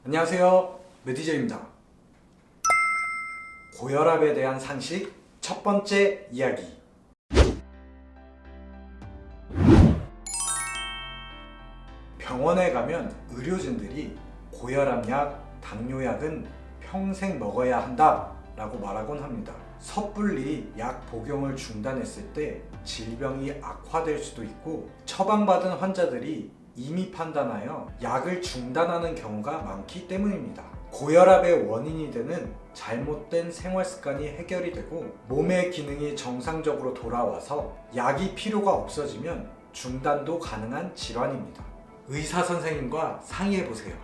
안녕하세요, 메디저입니다. 고혈압에 대한 상식 첫 번째 이야기. 병원에 가면 의료진들이 고혈압약, 당뇨약은 평생 먹어야 한다 라고 말하곤 합니다. 섣불리 약 복용을 중단했을 때 질병이 악화될 수도 있고, 처방받은 환자들이 이미 판단하여 약을 중단하는 경우가 많기 때문입니다. 고혈압의 원인이 되는 잘못된 생활습관이 해결이 되고 몸의 기능이 정상적으로 돌아와서 약이 필요가 없어지면 중단도 가능한 질환입니다. 의사 선생님과 상의해보세요.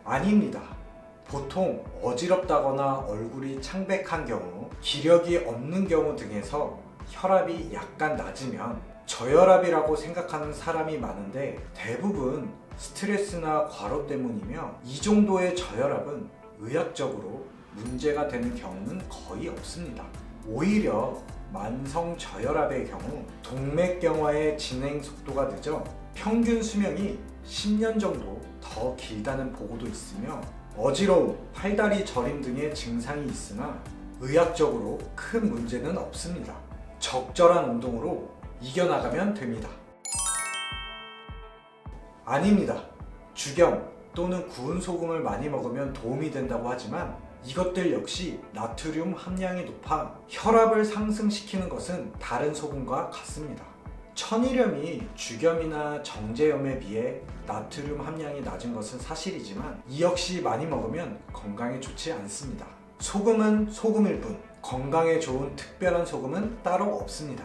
아닙니다. 보통 어지럽다거나 얼굴이 창백한 경우, 기력이 없는 경우 등에서 혈압이 약간 낮으면 저혈압이라고 생각하는 사람이 많은데, 대부분 스트레스나 과로 때문이며 이 정도의 저혈압은 의학적으로 문제가 되는 경우는 거의 없습니다. 오히려 만성 저혈압의 경우 동맥경화의 진행 속도가 늦어 평균 수명이 10년 정도 더 길다는 보고도 있으며, 어지러움, 팔다리 저림 등의 증상이 있으나 의학적으로 큰 문제는 없습니다. 적절한 운동으로 이겨나가면 됩니다. 아닙니다. 죽염 또는 구운 소금을 많이 먹으면 도움이 된다고 하지만 이것들 역시 나트륨 함량이 높아 혈압을 상승시키는 것은 다른 소금과 같습니다. 천일염이 죽염이나 정제염에 비해 나트륨 함량이 낮은 것은 사실이지만 이 역시 많이 먹으면 건강에 좋지 않습니다. 소금은 소금일 뿐, 건강에 좋은 특별한 소금은 따로 없습니다.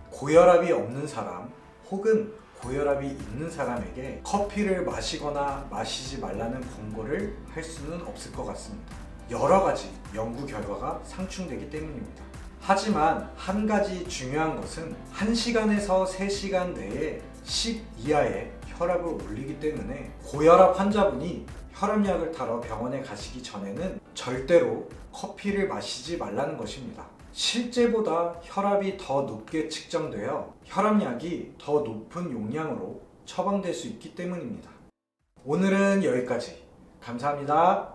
고혈압이 없는 사람 혹은 고혈압이 있는 사람에게 커피를 마시거나 마시지 말라는 권고를 할 수는 없을 것 같습니다. 여러 가지 연구 결과가 상충되기 때문입니다. 하지만 한 가지 중요한 것은 1시간에서 3시간 내에 10 이하의 혈압을 올리기 때문에 고혈압 환자분이 혈압약을 타러 병원에 가시기 전에는 절대로 커피를 마시지 말라는 것입니다. 실제보다 혈압이 더 높게 측정되어 혈압약이 더 높은 용량으로 처방될 수 있기 때문입니다. 오늘은 여기까지. 감사합니다.